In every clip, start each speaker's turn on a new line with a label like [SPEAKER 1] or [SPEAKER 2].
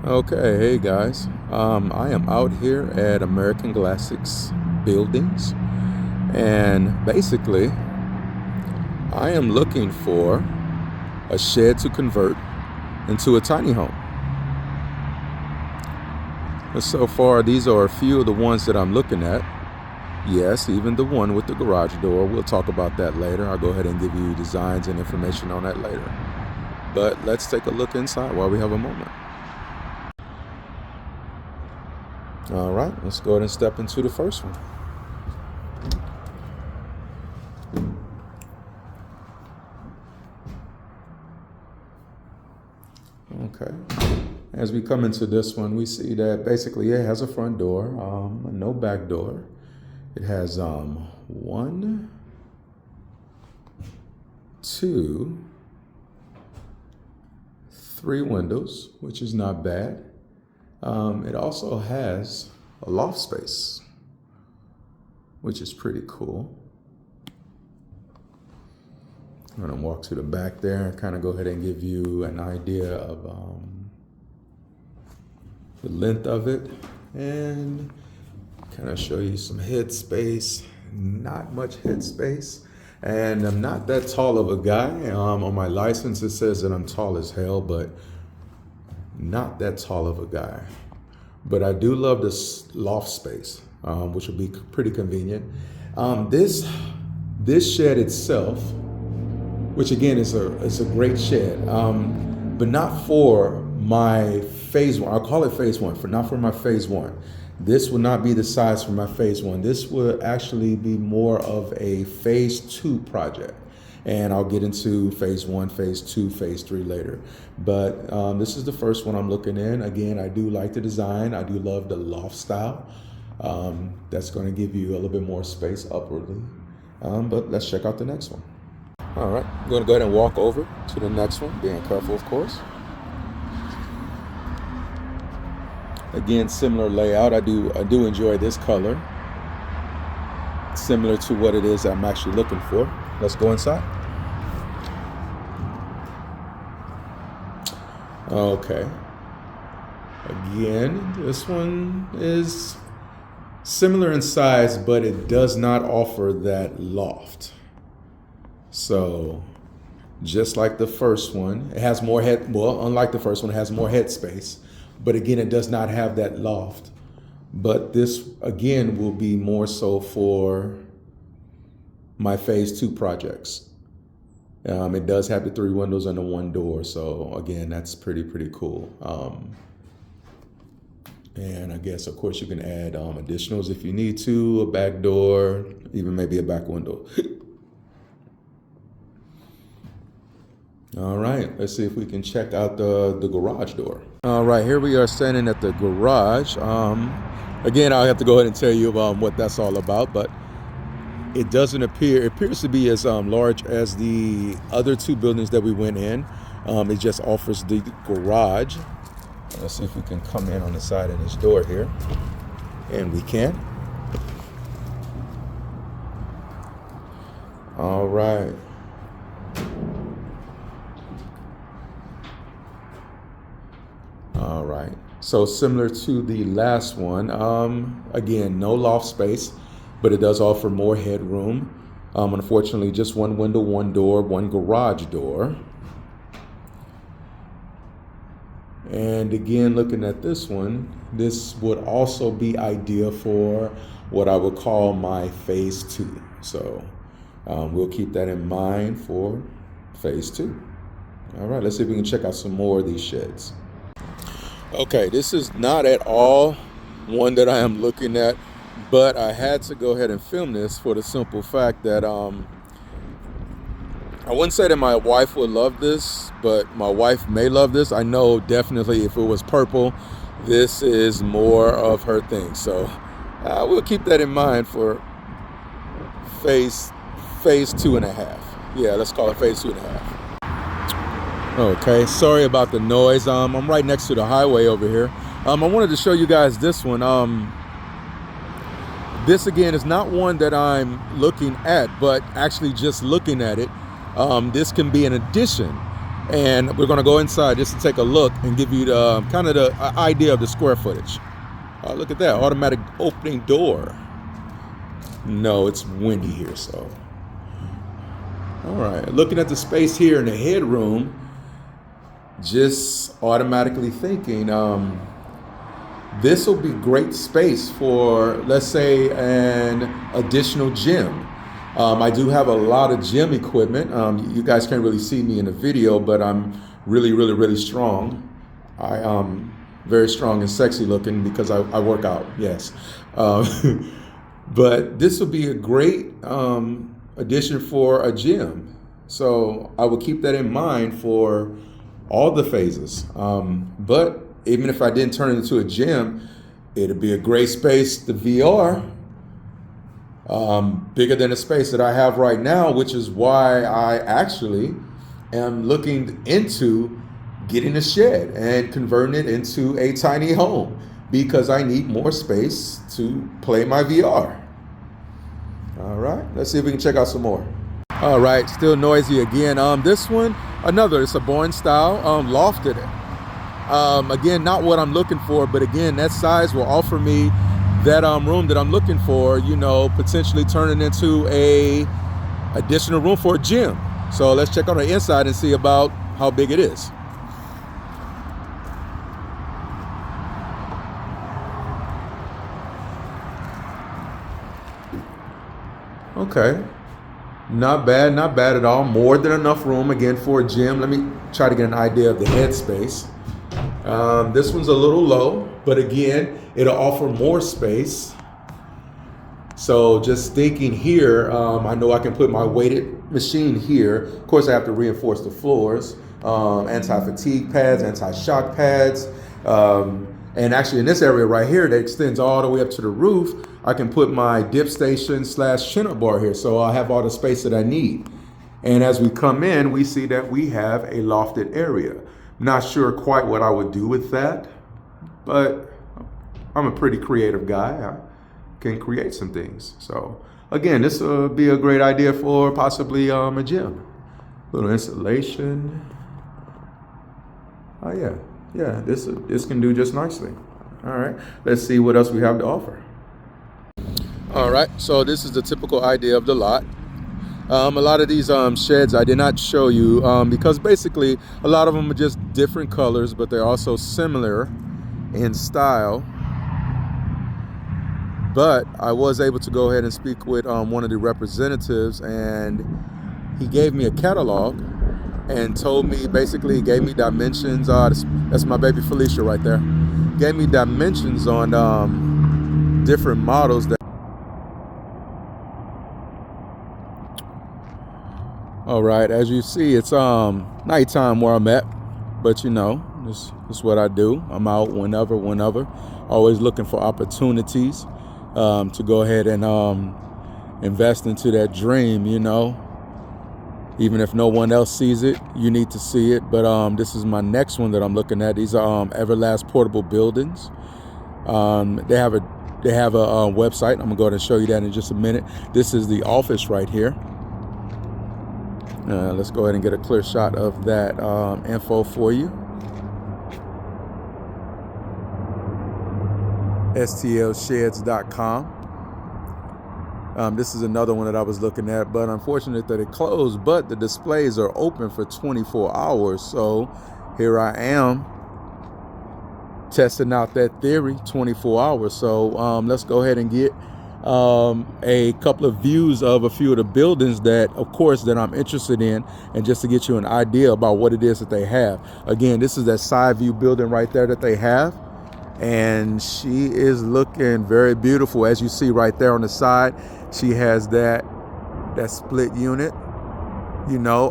[SPEAKER 1] Okay, hey guys. I am out here at American Classics Buildings, and basically, I am looking for a shed to convert into a tiny home. And so far, these are a few of the ones that I'm looking at. Yes, even the one with the garage door. We'll talk about that later. I'll go ahead and give you designs and information on that later. But let's take a look inside while we have a moment. All right, let's go ahead and step into the first one. Okay. As we come into this one, we see that basically it has a front door, no back door. It has one, two, three windows, which is not bad. It also has a loft space, which is pretty cool. I'm gonna walk to the back there and kind of go ahead and give you an idea of the length of it and kind of show you some head space. Not much head space. And I'm not that tall of a guy. On my license, it says that I'm tall as hell, but not that tall of a guy. But I do love this loft space, which will be pretty convenient. This shed itself, which again is a great shed, but not for my phase one. I'll call it phase one, not for my phase one. This will not be the size for my phase one. This will actually be more of a phase two project. And I'll get into phase one, phase two, phase three later. But this is the first one I'm looking in. Again, I do like the design. I do love the loft style. That's going to give you a little bit more space upwardly. But let's check out the next one. All right, I'm going to go ahead and walk over to the next one, being careful, of course. Again, similar layout. I do enjoy this color. Similar to what it is I'm actually looking for. Let's go inside. Okay. Again, this one is similar in size, but it does not offer that loft. So, just like the first one, it has more unlike the first one, it has more head space. But again, it does not have that loft. But this, again, will be more so for my phase two projects. It does have the three windows and the one door. So again, that's pretty cool. And I guess, of course, you can add additionals if you need to, a back door, even maybe a back window. All right, let's see if we can check out the garage door. All right, here we are standing at the garage. Again, I'll have to go ahead and tell you what that's all about, but it appears to be as large as the other two buildings that we went in. It just offers the garage. Let's see if we can come in on the side of this door here. And we can. All right. All right. So similar to the last one, again, no loft space, but it does offer more headroom. Unfortunately, just one window, one door, one garage door. And again, looking at this one, this would also be ideal for what I would call my phase two. So we'll keep that in mind for phase two. All right, let's see if we can check out some more of these sheds. Okay, this is not at all one that I am looking at, but I had to go ahead and film this for the simple fact that I wouldn't say that my wife would love this, but my wife may love this. I know definitely if it was purple, this is more of her thing. So we'll keep that in mind for phase 2.5. Yeah, let's call it phase 2.5. Okay, sorry about the noise. I'm right next to the highway over here. I wanted to show you guys this one. This again is not one that I'm looking at, but actually just looking at it, this can be an addition And we're going to go inside just to take a look and give you the kind of the idea of the square footage. Look at that, automatic opening door. No, it's windy here, so. All right, looking at the space here in the headroom, just automatically thinking, this will be great space for, let's say, an additional gym. I do have a lot of gym equipment. You guys can't really see me in the video, but I'm really strong. I am very strong and sexy looking because I work out, yes. But this will be a great addition for a gym. So I will keep that in mind for all the phases. But even if I didn't turn it into a gym, it'd be a great space to VR. Bigger than the space that I have right now, which is why I actually am looking into getting a shed and converting it into a tiny home because I need more space to play my VR. All right, let's see if we can check out some more. All right, still noisy again. This one, it's a Bourne style, lofted. Again, not what I'm looking for, but again, that size will offer me that room that I'm looking for, potentially turning into a additional room for a gym. So let's check on the inside and see about how big it is. Okay, not bad at all. More than enough room again for a gym. Let me try to get an idea of the head space. This one's a little low, but again, it'll offer more space. So just thinking here, I know I can put my weighted machine here. Of course, I have to reinforce the floors, anti-fatigue pads, anti-shock pads. And actually in this area right here that extends all the way up to the roof, I can put my dip station / chin-up bar here. So I'll have all the space that I need. And as we come in, we see that we have a lofted area. Not sure quite what I would do with that, but I'm a pretty creative guy. I can create some things. So again, this will be a great idea for possibly a gym. Little insulation. Oh yeah, this can do just nicely. All right, let's see what else we have to offer. All right, so this is the typical idea of the lot. A lot of these sheds I did not show you because basically a lot of them are just different colors, but they're also similar in style. But I was able to go ahead and speak with one of the representatives, and he gave me a catalog and told me, basically gave me dimensions. That's my baby Felicia right there. Gave me dimensions on different models that. All right, as you see, it's nighttime where I'm at, but this is what I do. I'm out whenever, always looking for opportunities to go ahead and invest into that dream, Even if no one else sees it, you need to see it. But this is my next one that I'm looking at. These are Everlast portable buildings. They have a website. I'm gonna go ahead and show you that in just a minute. This is the office right here. Let's go ahead and get a clear shot of that info for you. stlsheds.com. This is another one that I was looking at, but unfortunate that it closed, but the displays are open for 24 hours. So here I am testing out that theory, 24 hours. So let's go ahead and get a couple of views of a few of the buildings that, of course, that I'm interested in, and just to get you an idea about what it is that they have. Again, this is that side view building right there that they have, and she is looking very beautiful. As you see right there on the side, she has that split unit,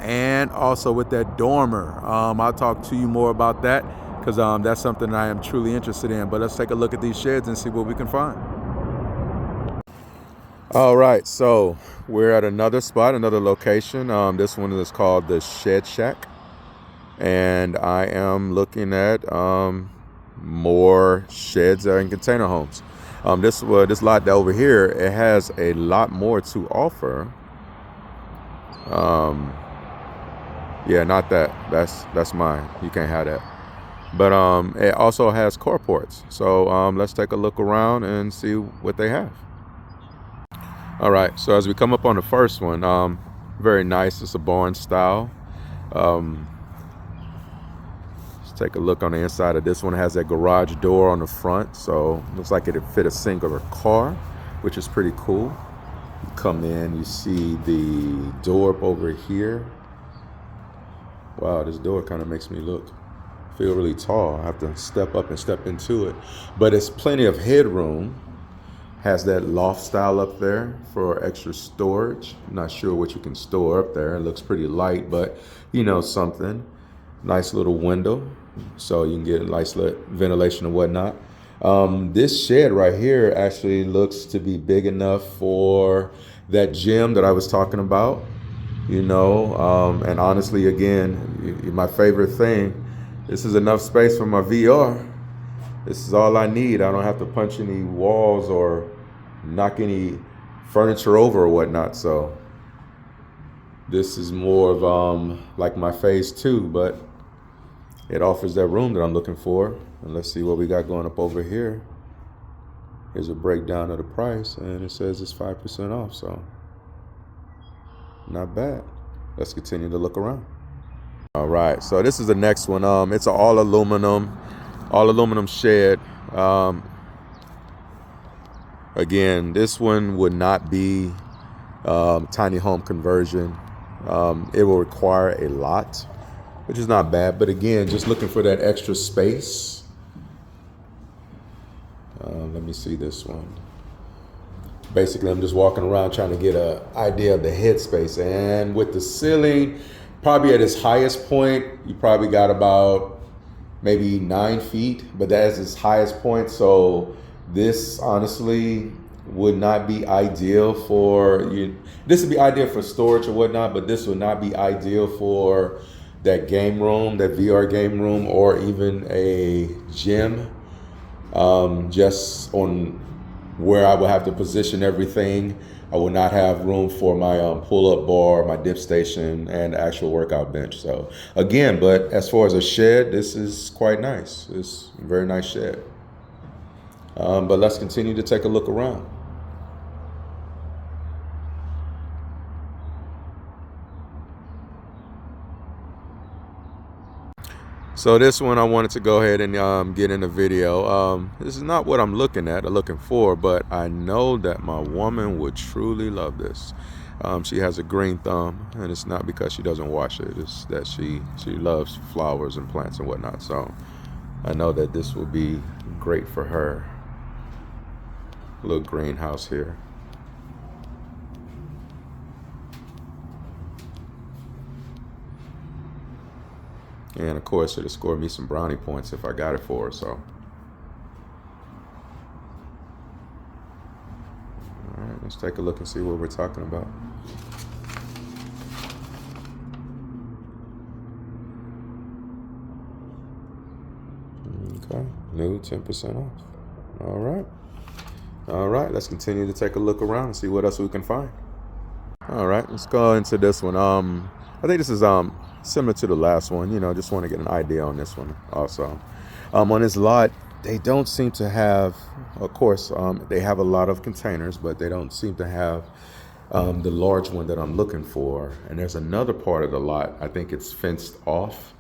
[SPEAKER 1] and also with that dormer. I'll talk to you more about that because that's something I am truly interested in. But let's take a look at these sheds and see what we can find. All right, so we're at another spot, another location. This one is called the Shed Shack, and I am looking at more sheds and container homes. This lot over here, it has a lot more to offer. Yeah, not that. That's mine. You can't have that. But it also has carports. So let's take a look around and see what they have. All right. So as we come up on the first one, very nice. It's a barn style. Um, let's take a look on the inside of this one. It has that garage door on the front, so looks like it'd fit a singular car, which is pretty cool. You come in, you see the door up over here. Wow, this door kind of makes me feel really tall. I have to step up and step into it. But it's plenty of headroom. Has that loft style up there for extra storage. I'm not sure what you can store up there. It looks pretty light, but you know something. Nice little window, so you can get nice ventilation and whatnot. This shed right here actually looks to be big enough for that gym that I was talking about. You know, and honestly, again, my favorite thing, this is enough space for my VR. This is all I need. I don't have to punch any walls or knock any furniture over or whatnot. So this is more of like my phase 2, but it offers that room that I'm looking for. And let's see what we got going up over here. Here's a breakdown of the price, and it says it's 5% off. So not bad. Let's continue to look around. All right, so this is the next one. It's an all aluminum shed. Again, this one would not be tiny home conversion. It will require a lot, which is not bad. But again, just looking for that extra space. Let me see this one. Basically, I'm just walking around trying to get an idea of the headspace. And with the ceiling, probably at its highest point, you probably got about maybe 9 feet, but that is its highest point. So this honestly would not be ideal for you. This would be ideal for storage or whatnot, but this would not be ideal for that game room, that VR game room, or even a gym. Just on where I would have to position everything, I would not have room for my pull-up bar, my dip station, and actual workout bench. So again, but as far as a shed, this is quite nice. It's a very nice shed. But let's continue to take a look around. So this one I wanted to go ahead and get in the video. This is not what I'm looking for, but I know that my woman would truly love this. She has a green thumb, and it's not because she doesn't wash it. It's that she loves flowers and plants and whatnot. So I know that this will be great for her. Little greenhouse here. And of course, it'll score me some brownie points if I got it for her. So, all right, let's take a look and see what we're talking about. Okay, new 10% off. All right, let's continue to take a look around and see what else we can find. All right, let's go into this one. I think this is similar to the last one. You know, just want to get an idea on this one also. On this lot, they don't seem to have, of course, they have a lot of containers, but they don't seem to have the large one that I'm looking for. And there's another part of the lot, I think it's fenced off.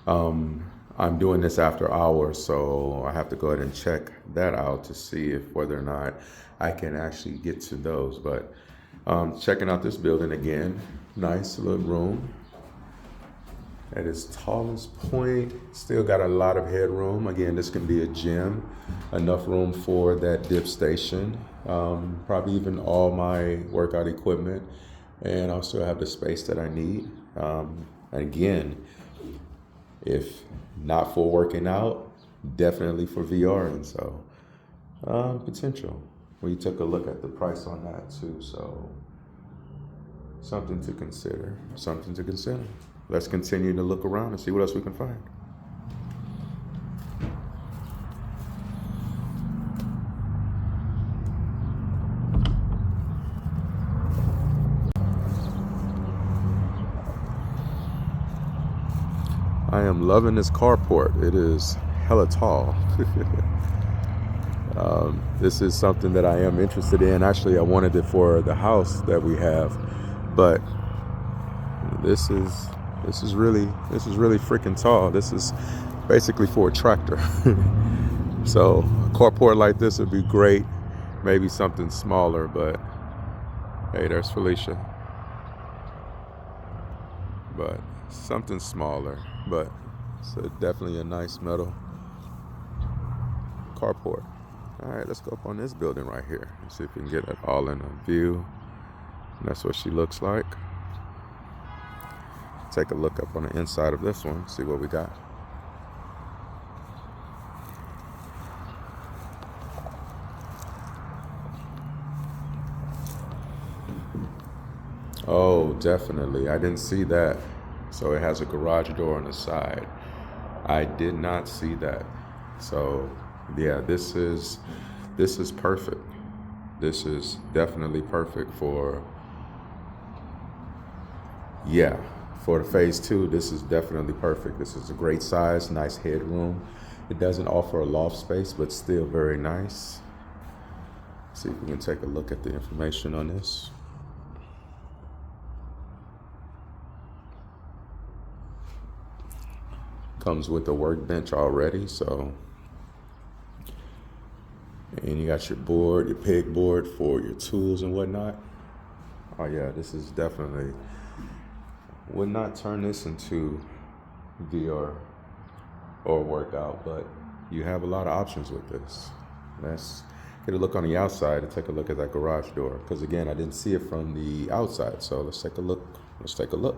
[SPEAKER 1] I'm doing this after hours, so I have to go ahead and check that out to see if whether or not I can actually get to those. But checking out this building again, nice little room. At its tallest point, still got a lot of headroom. Again, this can be a gym, enough room for that dip station, probably even all my workout equipment, and I'll still have the space that I need. And again, if not for working out, definitely for VR. And so potential. We took a look at the price on that too, so something to consider. Let's continue to look around and see what else we can find. I am loving this carport. It is hella tall. This is something that I am interested in. Actually, I wanted it for the house that we have, but this is really freaking tall. This is basically for a tractor. So a carport like this would be great. Maybe something smaller, but hey, there's Felicia. But something smaller, but it's definitely a nice metal carport. All right, let's go up on this building right here and see if we can get it all in a view. And that's what she looks like. Take a look up on the inside of this one, see what we got. Oh, definitely. I didn't see that. So it has a garage door on the side. I did not see that. So yeah, this is perfect. This is definitely perfect for the phase 2. This is definitely perfect. This is a great size, nice headroom. It doesn't offer a loft space, but still very nice. See if we can take a look at the information on this. Comes with a workbench already, so. And you got your board, your peg board for your tools and whatnot. Oh yeah, this is definitely, would not turn this into VR or workout, but you have a lot of options with this. Let's get a look on the outside and take a look at that garage door. Because again, I didn't see it from the outside, so let's take a look. Let's take a look.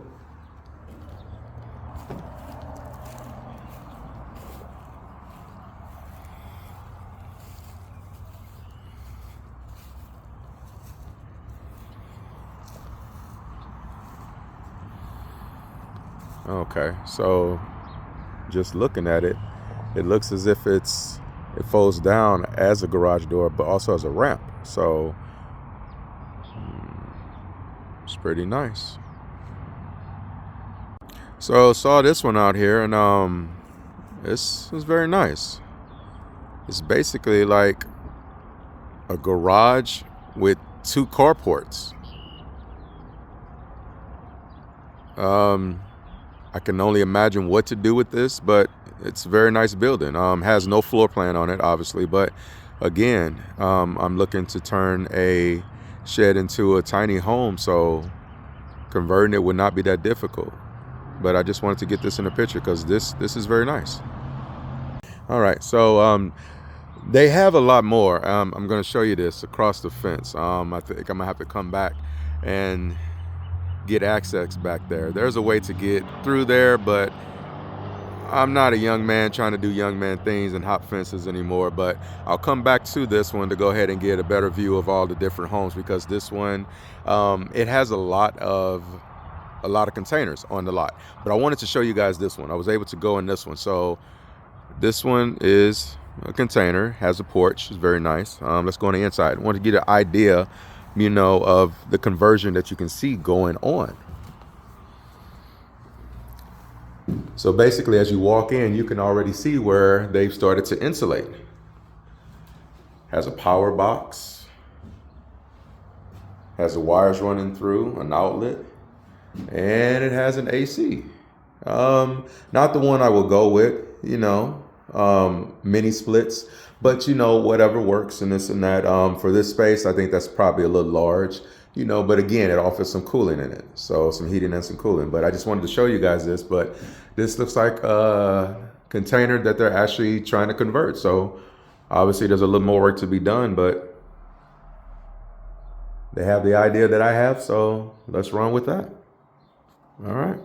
[SPEAKER 1] Okay, so just looking at it, it looks as if it folds down as a garage door, but also as a ramp. So it's pretty nice. So saw this one out here, and it's very nice. It's basically like a garage with 2 carports. I can only imagine what to do with this, but it's a very nice building. Has no floor plan on it, obviously, but again, I'm looking to turn a shed into a tiny home, so converting it would not be that difficult. But I just wanted to get this in a picture because this is very nice. All right, so they have a lot more. I'm going to show you this across the fence. I think I'm gonna have to come back and get access back there. There's a way to get through there, but I'm not a young man trying to do young man things and hop fences anymore. But I'll come back to this one to go ahead and get a better view of all the different homes, because this one, it has a lot of containers on the lot. But I wanted to show you guys this one. I was able to go in this one. So this one is a container, has a porch, it's very nice. Let's go on the inside. I want to get an idea, you know, of the conversion that you can see going on. So basically, as you walk in, you can already see where they've started to insulate. Has a power box, has the wires running through, an outlet, and it has an AC. Not the one I will go with, you know, mini splits, but you know, whatever works and this and that. For this space, I think that's probably a little large, you know, but again, it offers some cooling in it. So some heating and some cooling, but I just wanted to show you guys this, but this looks like a container that they're actually trying to convert. So obviously there's a little more work to be done, but they have the idea that I have. So let's run with that. All right.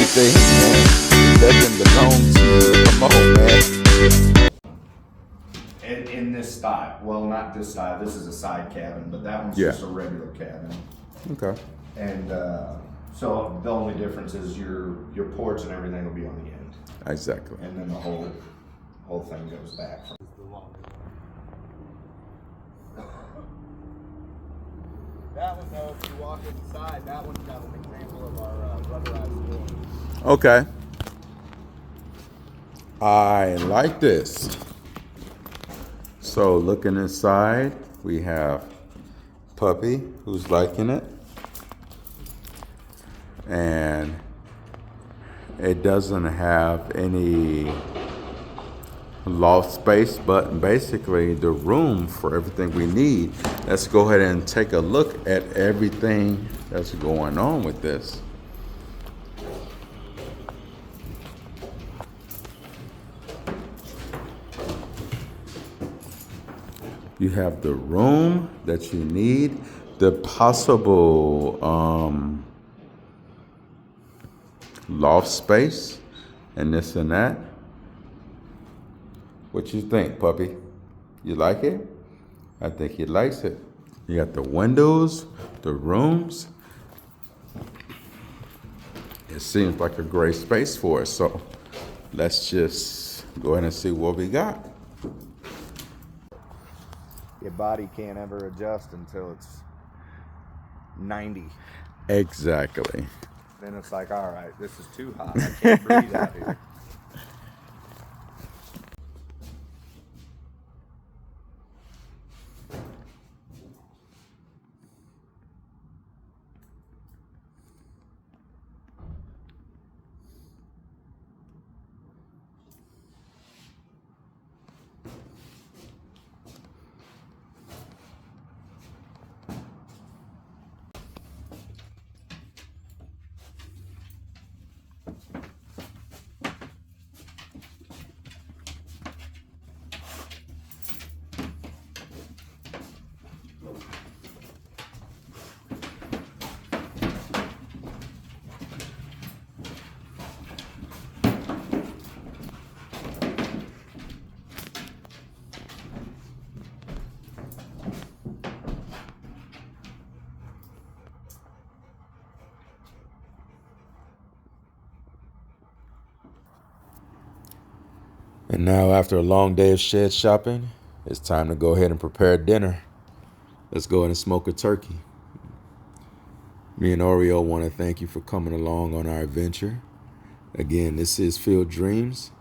[SPEAKER 1] everything, man. It doesn't belong to you. Come on, man.
[SPEAKER 2] In this style. Well, not this style. This is a side cabin, but that one's
[SPEAKER 1] Yeah.
[SPEAKER 2] just a regular cabin.
[SPEAKER 1] Okay.
[SPEAKER 2] And so the only difference is your ports and everything will be on the end,
[SPEAKER 1] Exactly.
[SPEAKER 2] and then the whole thing goes back. That one, though, if you walk inside, that one's got an example of our rubberized door.
[SPEAKER 1] Okay. I like this. So looking inside, we have Puppy, who's liking it. And it doesn't have any loft space, but basically the room for everything we need. Let's go ahead and take a look at everything that's going on with this. You have the room that you need, the possible loft space, and this and that. What you think, Puppy? You like it? I think he likes it. You got the windows, the rooms. It seems like a great space for us. So let's just go ahead and see what we got.
[SPEAKER 2] Your body can't ever adjust until it's 90.
[SPEAKER 1] Exactly.
[SPEAKER 2] Then it's like, all right, this is too hot. I can't breathe out here.
[SPEAKER 1] And now, after a long day of shed shopping, it's time to go ahead and prepare dinner. Let's go ahead and smoke a turkey. Me and Oreo want to thank you for coming along on our adventure. Again, this is Field Dreams,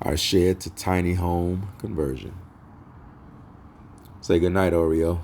[SPEAKER 1] our shed to tiny home conversion. Say goodnight, Oreo.